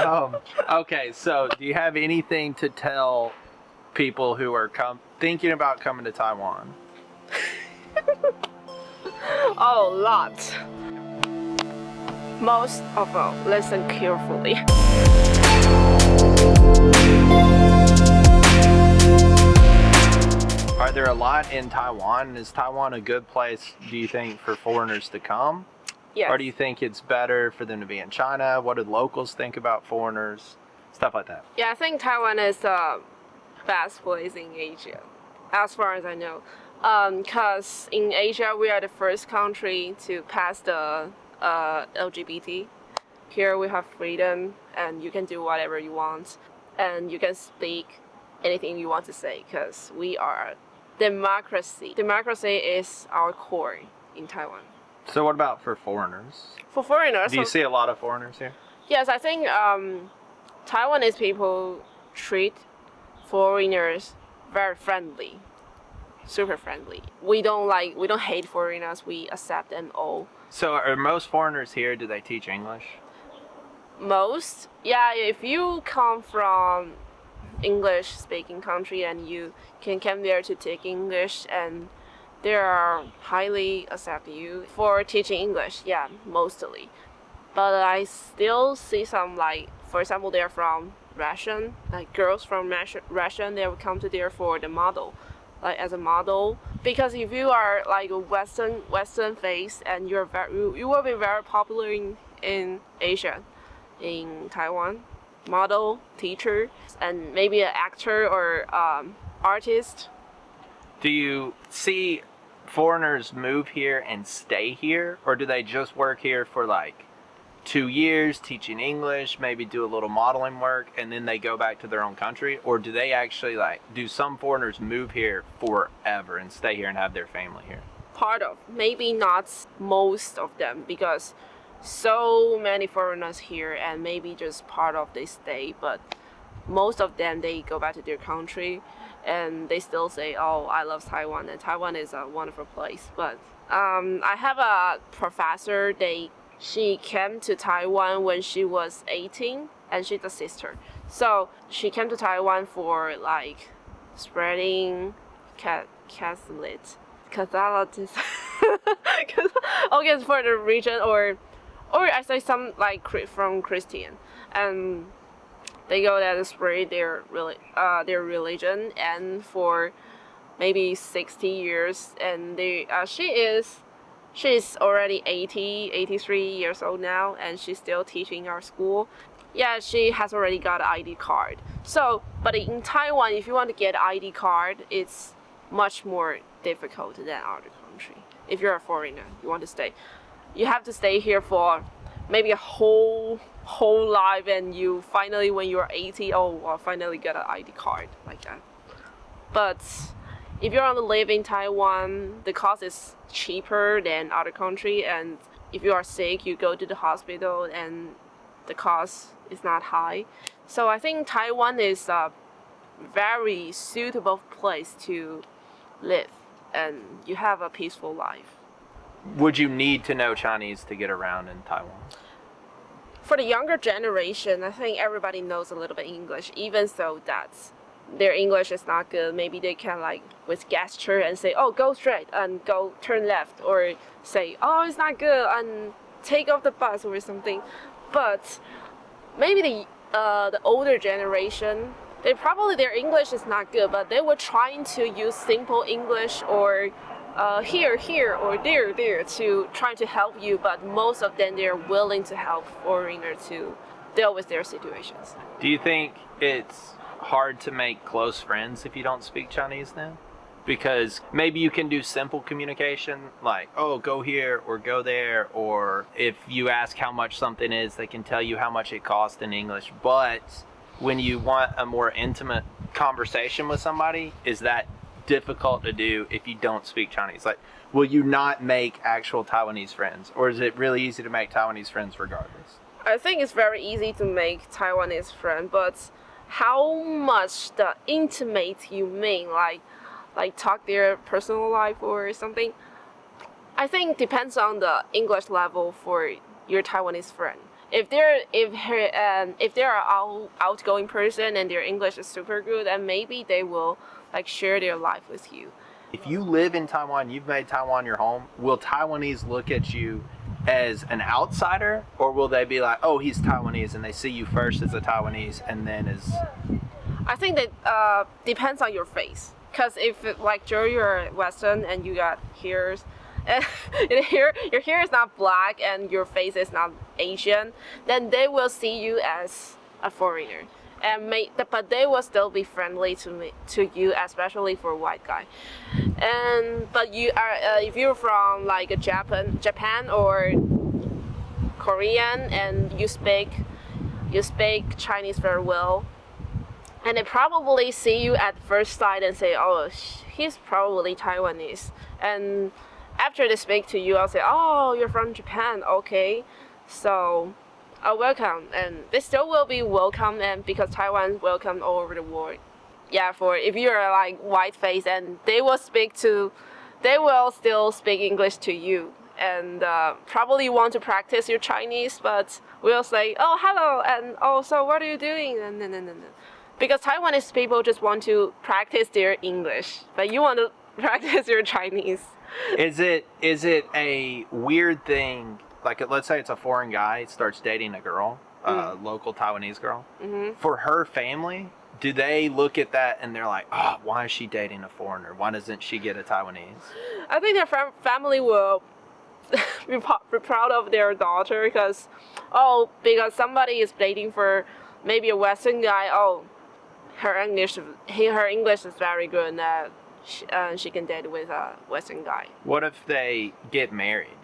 Okay, so do you have anything to tell people who are thinking about coming to Taiwan? Oh, lots. Most of all, listen carefully. Are there a lot in Taiwan? Is Taiwan a good place, do you think, for foreigners to come? Yes. Or do you think it's better for them to be in China? What do locals think about foreigners? Stuff like that. Yeah, I think Taiwan is the best place in Asia, as far as I know. Because in Asia, we are the first country to pass the LGBT. Here we have freedom, and you can do whatever you want, and you can speak anything you want to say, because we are democracy. Democracy is our core in Taiwan. So what about for foreigners? For foreigners, Do you see a lot of foreigners here? yes, I think Taiwanese people treat foreigners very friendly, super friendly. We don't hate foreigners. We accept them all. So are most foreigners here, do they teach English? Most, yeah. If you come from English-speaking country and you can come there to take English, and they are highly accept you for teaching English. Yeah, mostly. But I still see some, like, for example, they're from Russian, like girls from Russian, they will come to there for the model, like as a model. Because if you are like a Western face, and you will be very popular in Asia, in Taiwan, model, teacher, and maybe an actor or artist. Do you see foreigners move here and stay here? Or do they just work here for like 2 years teaching English, maybe do a little modeling work, and then they go back to their own country? Or do they actually do some foreigners move here forever and stay here and have their family here? Part of, maybe not most of them, because so many foreigners here, and maybe just part of they stay, but most of them, they go back to their country and they still say, oh, I love Taiwan, and Taiwan is a wonderful place. But I have a professor, she came to Taiwan when she was 18, and she's a sister. So she came to Taiwan for like spreading Catholicism. Okay, for the region, or I say some like from Christian, and they go there to spread their religion, and for maybe 60 years, and she's already 83 years old now, and she's still teaching our school. Yeah, she has already got an ID card. So, but in Taiwan, if you want to get an ID card, it's much more difficult than other country. If you're a foreigner, you want to stay, you have to stay here for maybe a whole life, and you finally, when you're 80, finally get an ID card like that. But if you want to live in Taiwan, the cost is cheaper than other country, and if you are sick, you go to the hospital, and the cost is not high. So I think Taiwan is a very suitable place to live, and you have a peaceful life. Would you need to know Chinese to get around in Taiwan? For the younger generation, I think everybody knows a little bit English, even so that their English is not good. Maybe they can, like, with gesture and say, oh, go straight and go turn left, or say, oh, it's not good, and take off the bus or something. But maybe the older generation, their English is not good, but they were trying to use simple English, or here, or there, to try to help you. But most of them, they're willing to help foreigners to deal with their situations. Do you think it's hard to make close friends if you don't speak Chinese then? Because maybe you can do simple communication, like, oh, go here or go there, or if you ask how much something is, they can tell you how much it costs in English. But when you want a more intimate conversation with somebody, is that difficult to do if you don't speak Chinese? Like, will you not make actual Taiwanese friends, or is it really easy to make Taiwanese friends regardless? I think it's very easy to make Taiwanese friends, but how much the intimate you mean, like talk their personal life or something, I think depends on the English level for your Taiwanese friend. if they're outgoing person and their English is super good, and maybe they will like share their life with you. If you live in Taiwan, you've made Taiwan your home, will Taiwanese look at you as an outsider, or will they be like, oh, he's Taiwanese, and they see you first as a Taiwanese and then as... I think that depends on your face. Because if like Joe, you're Western and you got hairs, and your hair is not black and your face is not Asian, then they will see you as a foreigner. But they will still be friendly to you, especially for a white guy. But you are if you're from like a Japan or Korean, and you speak Chinese very well, and they probably see you at first sight and say, oh, he's probably Taiwanese. And after they speak to you, I'll say, oh, you're from Japan, okay. So, welcome. And they still will be welcome, and because Taiwan welcome all over the world. Yeah, for if you're like white face, and they will still speak English to you. And probably want to practice your Chinese, but we'll say, oh, hello, and oh, so what are you doing? And because Taiwanese people just want to practice their English, but you want to practice your Chinese. Is it a weird thing, like let's say it's a foreign guy starts dating a girl, a local Taiwanese girl, for her family, do they look at that and they're like, oh, why is she dating a foreigner? Why doesn't she get a Taiwanese? I think their family will be proud of their daughter because somebody is dating for maybe a Western guy, her English is very good, and that she can date with a Western guy. What if they get married?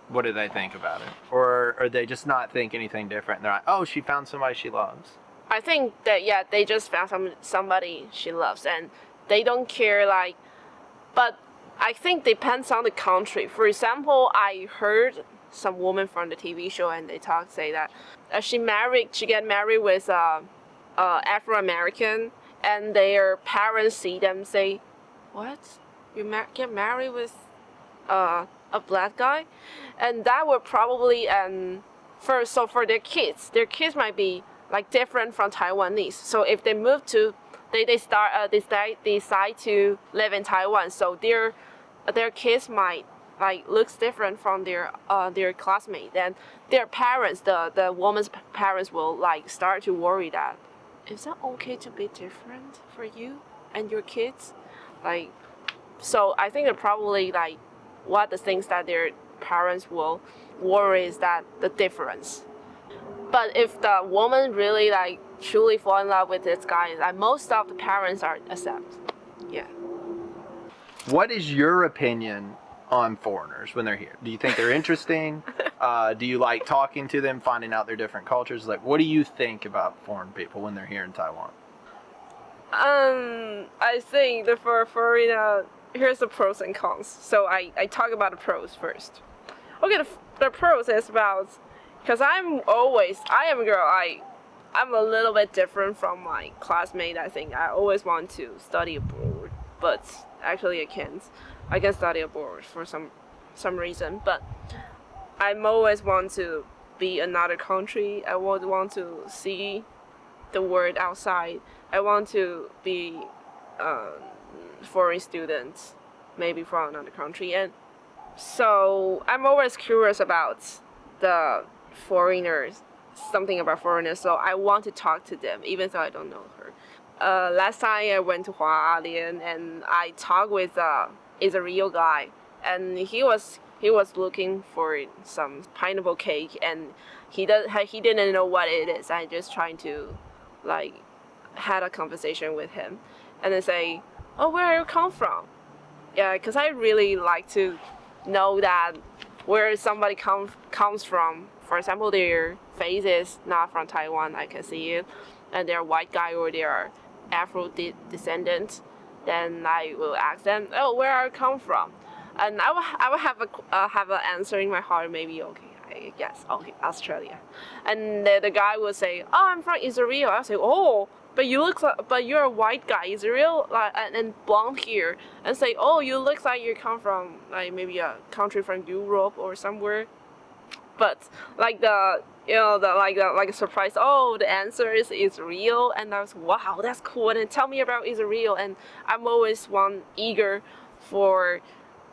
What do they think about it? Or they just not think anything different? They're like, oh, she found somebody she loves. I think that, yeah, they just found somebody she loves, and they don't care, like, but I think depends on the country. For example, I heard some woman from the TV show, and they say that she get married with Afro-American, and their parents see them say, what? You get married with a black guy? And that would probably, for their kids might be like different from Taiwanese. So if they move to, they decide to live in Taiwan, so their kids might like looks different from their classmate. Then their parents, the woman's parents, will like start to worry that, is that okay to be different for you and your kids? Like, so I think they're probably like what the things that their parents will worry is that the difference. But if the woman really like truly fall in love with this guy, like most of the parents are accept. Yeah. What is your opinion on foreigners when they're here? Do you think they're interesting? Do you like talking to them, finding out their different cultures? Like, what do you think about foreign people when they're here in Taiwan? I think for foreigner, here's the pros and cons. So I talk about the pros first. Okay, the pros is about, because I am a girl, I'm a little bit different from my classmate. I think I always want to study abroad, but actually I can't. I can study abroad for some reason, but I'm always want to be another country. I would want to see the world outside. I want to be foreign students, maybe from another country, and so I'm always curious about the foreigners, something about foreigners. So I want to talk to them, even though I don't know her. Last time I went to Hualien and I talked with is a real guy, and he was looking for some pineapple cake, and he didn't know what it is. I just trying to like had a conversation with him, and then say, oh, where you come from? Yeah, because I really like to know that where somebody comes from. For example, their face is not from Taiwan, I can see it, and they're a white guy or they're Afro descendant. Then I will ask them, oh, where are you come from? And I will have an answer in my heart, maybe, okay, I guess, okay, Australia. And the guy will say, oh, I'm from Israel. I'll say, oh, but you're a white guy, Israel, like, and blonde hair. And say, oh, you look like you come from like maybe a country from Europe or somewhere. But like like a surprise. Oh, the answer is real, and I was wow, that's cool. And then tell me about is real, and I'm always eager for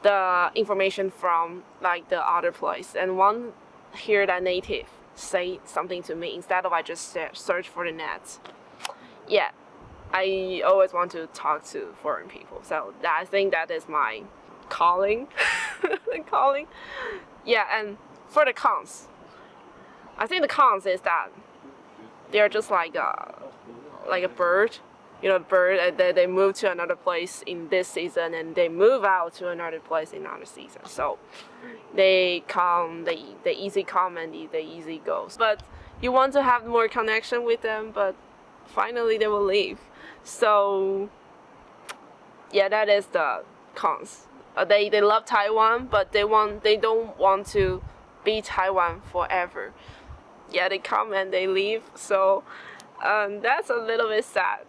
the information from like the other place, and one hear that native say something to me instead of I just search for the net. Yeah, I always want to talk to foreign people, so I think that is my calling. calling. Yeah, and for the cons, I think the cons is that they're just like a bird, bird, and they move to another place in this season, and they move out to another place in another season. So they come, they easy come and they easy goes. But you want to have more connection with them, but finally they will leave. So yeah, that is the cons. They love Taiwan, but they don't want to be Taiwan forever. Yeah, they come and they leave. So that's a little bit sad.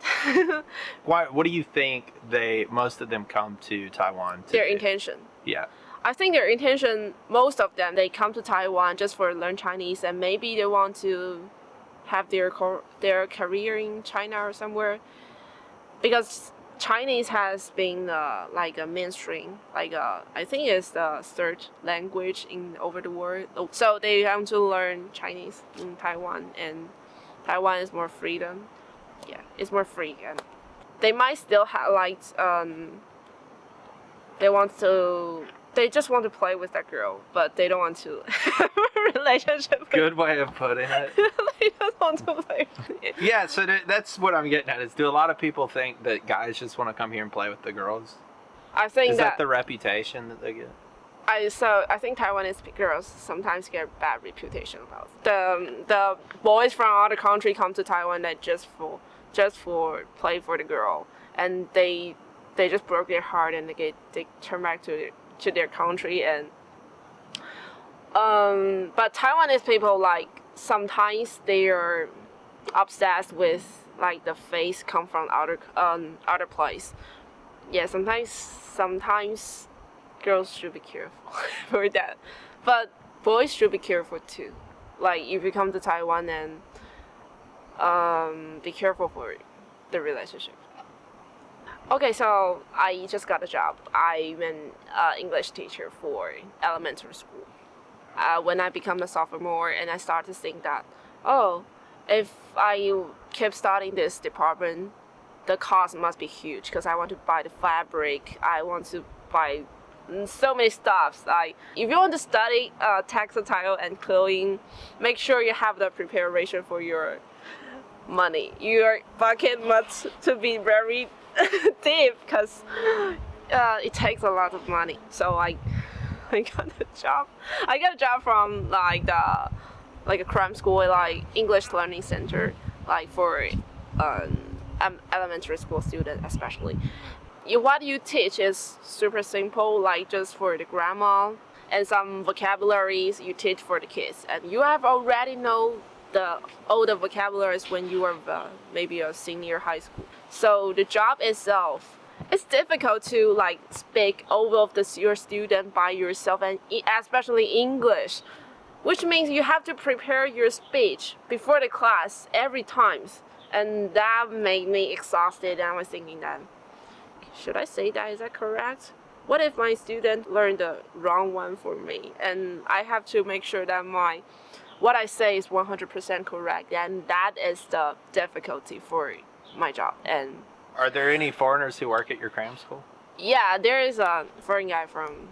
Why? What do you think most of them come to Taiwan to Their do? intention. Yeah. I think their intention, most of them, they come to Taiwan just for learn Chinese, and maybe they want to have their career in China or somewhere, because Chinese has been like a mainstream, I think it's the third language over the world. So they want to learn Chinese in Taiwan, and Taiwan is more freedom. Yeah, it's more free, and they might still have they just want to play with that girl, but they don't want to have a relationship. Good way of putting it. They just want to play with it. Yeah, so that's what I'm getting at. Is do a lot of people think that guys just want to come here and play with the girls? I think is that the reputation that they get? I think Taiwanese girls sometimes get bad reputation about the boys from other country come to Taiwan that just for play for the girl, and they just broke their heart, and they turn back to their country. And but Taiwanese people, like, sometimes they are obsessed with like the face come from other place. Yeah, sometimes girls should be careful for that, but boys should be careful too. Like, if you come to Taiwan, and be careful for the relationship. Okay, so I just got a job. I'm an English teacher for elementary school. When I become a sophomore, and I start to think that, oh, if I keep studying this department, the cost must be huge, because I want to buy the fabric, I want to buy so many stuffs. Like, if you want to study textile and clothing, make sure you have the preparation for your money. Your bucket must to be very deep, because it takes a lot of money. So I got a job. I got a job from like a Cram school, like English learning center, like for elementary school students especially. What you teach is super simple, like just for the grammar and some vocabularies you teach for the kids, and you have already know all the vocabularies when you are maybe a senior high school. So the job itself, it's difficult to like speak all of your student by yourself, and especially English, which means you have to prepare your speech before the class every time, and that made me exhausted. And I was thinking that, should I say that? Is that correct? What if my student learned the wrong one for me, and I have to make sure that what I say is 100% correct, and that is the difficulty for my job. And are there any foreigners who work at your Cram school? Yeah, there is a foreign guy from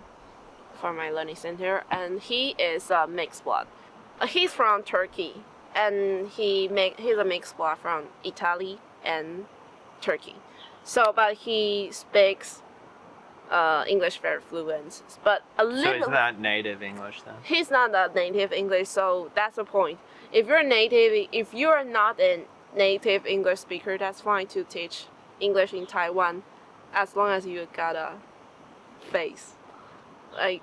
my learning center, and he is a mixed blood. He's from Turkey, and he's a mixed blood from Italy and Turkey. So, but he speaks English very fluent, but a little. So he's not native English then? He's not a native English, so that's the point. If you're not a native English speaker, that's fine to teach English in Taiwan, as long as you got a face. Like,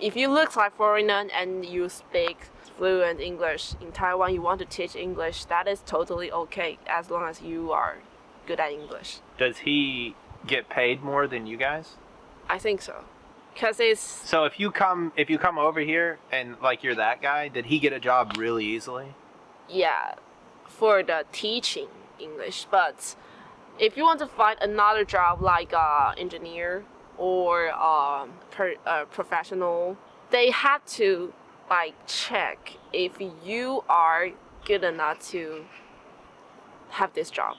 if you look like foreigner and you speak fluent English in Taiwan, you want to teach English, that is totally okay, as long as you are good at English. Does he get paid more than you guys? I think so. because it's So if you come over here and like you're that guy, did he get a job really easily? yeah, for the teaching English. But if you want to find another job like engineer or professional, they have to like check if you are good enough to have this job.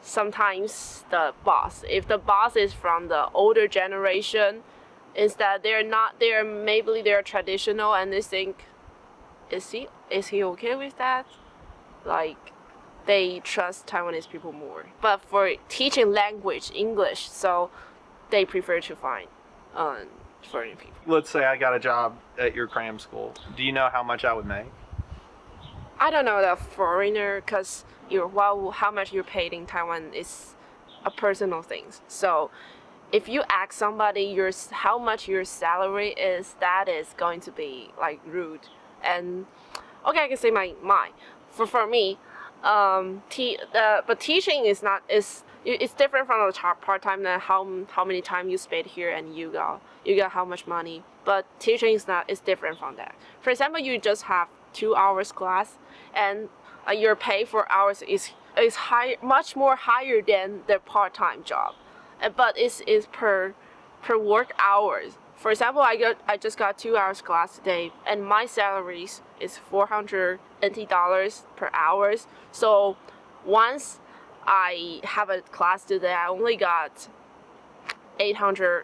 Sometimes if the boss is from the older generation, instead maybe they're traditional and they think, is he okay with that? Like, they trust Taiwanese people more. But for teaching language, English, so they prefer to find foreign people. Let's say I got a job at your cram school. Do you know how much I would make? I don't know the foreigner, because how much you're paid in Taiwan is a personal thing. So if you ask somebody how much your salary is, that is going to be like rude. And okay, I can say mine. For me, but teaching is it's different from the part time than how many time you spend here and you got how much money. But teaching is different from that. For example, you just have 2 hours class, and your pay for hours is much more higher than the part time job, but it's per work hours. For example, I just got 2 hours class today, and my salary is 400 NT dollars per hour. So once I have a class today, I only got $800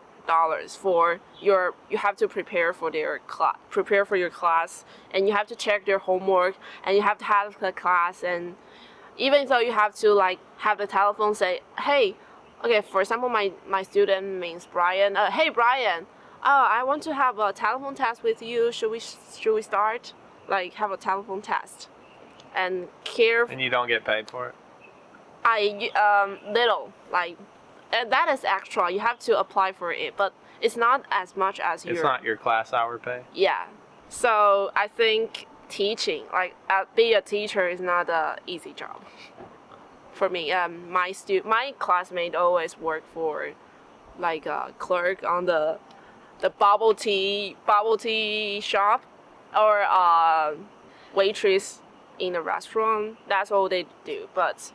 for you have to prepare for your class, and you have to check their homework, and you have to have the class, and even though you have to like have the telephone say, hey, okay, for example, my student means Brian. Hey Brian, I want to have a telephone test with you. Should we start? Like, have a telephone test and care. And you don't get paid for it? Little, like, that is extra. You have to apply for it, but it's not as much as It's not your class hour pay? Yeah. So I think teaching, like, being a teacher is not an easy job for me. My classmate always work for like a clerk on the bubble tea shop, or waitress in a restaurant. That's all they do. But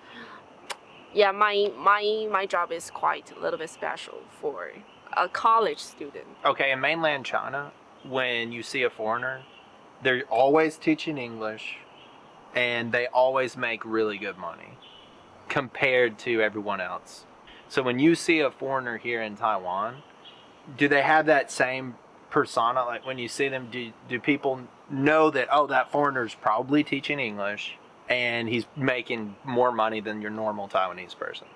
yeah, my job is quite a little bit special for a college student. Okay, in mainland China, when you see a foreigner, they're always teaching English, and they always make really good money compared to everyone else. So when you see a foreigner here in Taiwan, do they have that same persona? Like, when you see them, do people know that, oh, that foreigner's probably teaching English and he's making more money than your normal Taiwanese person?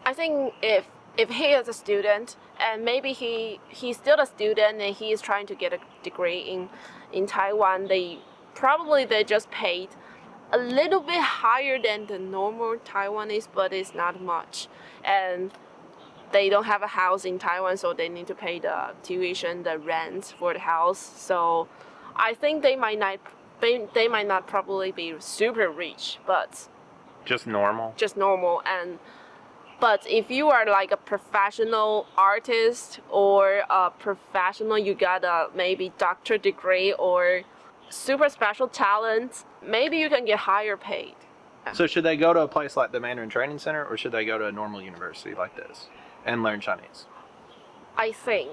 I think if he is a student, and maybe he's still a student and he is trying to get a degree in Taiwan, they just paid a little bit higher than the normal Taiwanese, but it's not much. And they don't have a house in Taiwan, so they need to pay the tuition, the rent for the house. So I think they might not probably be super rich, but Just normal? just normal. But if you are like a professional artist, or a professional, you got a maybe doctor degree or super special talent, maybe you can get higher paid. So should they go to a place like the Mandarin Training Center, or should they go to a normal university like this and learn Chinese? I think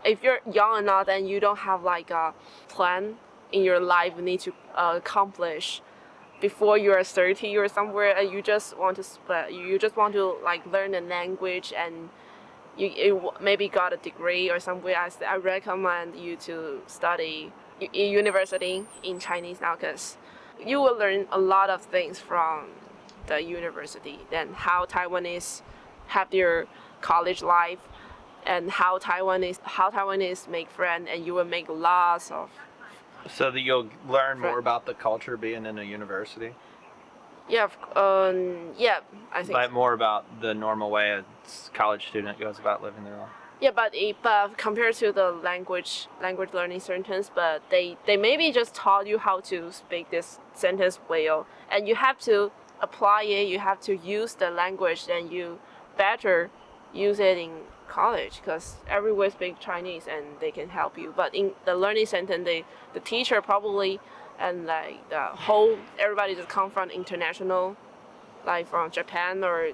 if you're young enough and you don't have like a plan in your life you need to accomplish before you're 30 or somewhere, and you just want to like learn a language, and you maybe got a degree or somewhere, I recommend you to study university in Chinese now, because you will learn a lot of things from the university, then how Taiwanese have their college life, and how Taiwanese make friends, and you will make lots of. So that you'll learn more about the culture being in a university? Yeah, yeah, I think. Like more about the normal way a college student goes about living their life? Yeah, but compared to the language learning sentence, but they maybe just taught you how to speak this sentence well, and you have to apply it. You have to use the language, then you better use it in college because everywhere speaks Chinese and they can help you. But in the learning center, the teacher probably and like the whole everybody just come from international, like from Japan or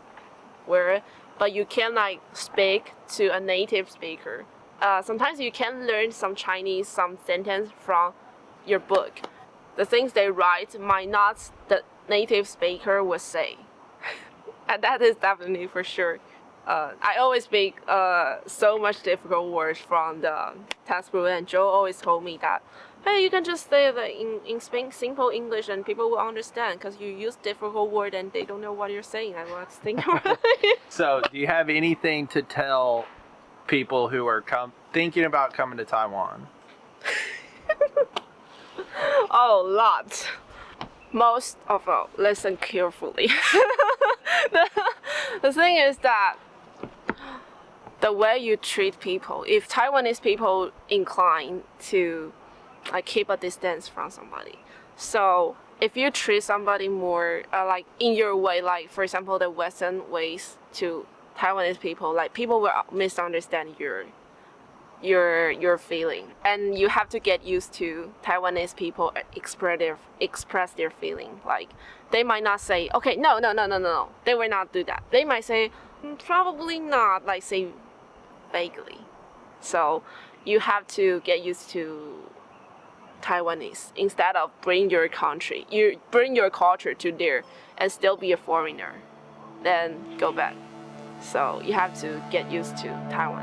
where, but you can like speak to a native speaker. Sometimes you can learn some Chinese, some sentence from your book. The things they write might not the native speaker would say. And that is definitely for sure. I always speak so much difficult words from the textbook, and Joe always told me that, hey, you can just say that in simple English and people will understand because you use difficult word and they don't know what you're saying. I was thinking about it. So, do you have anything to tell people who are thinking about coming to Taiwan? Oh, lots. Most of all, listen carefully. The thing is that the way you treat people, if Taiwanese people incline to like keep a distance from somebody, so if you treat somebody more like in your way, like for example the Western ways to Taiwanese people, like people will misunderstand your feeling, and you have to get used to Taiwanese people express their feeling. Like they might not say, okay, no, they will not do that. They might say, probably not, like say vaguely. So you have to get used to Taiwanese instead of bring your country, you bring your culture to there and still be a foreigner, then go back. So you have to get used to Taiwan.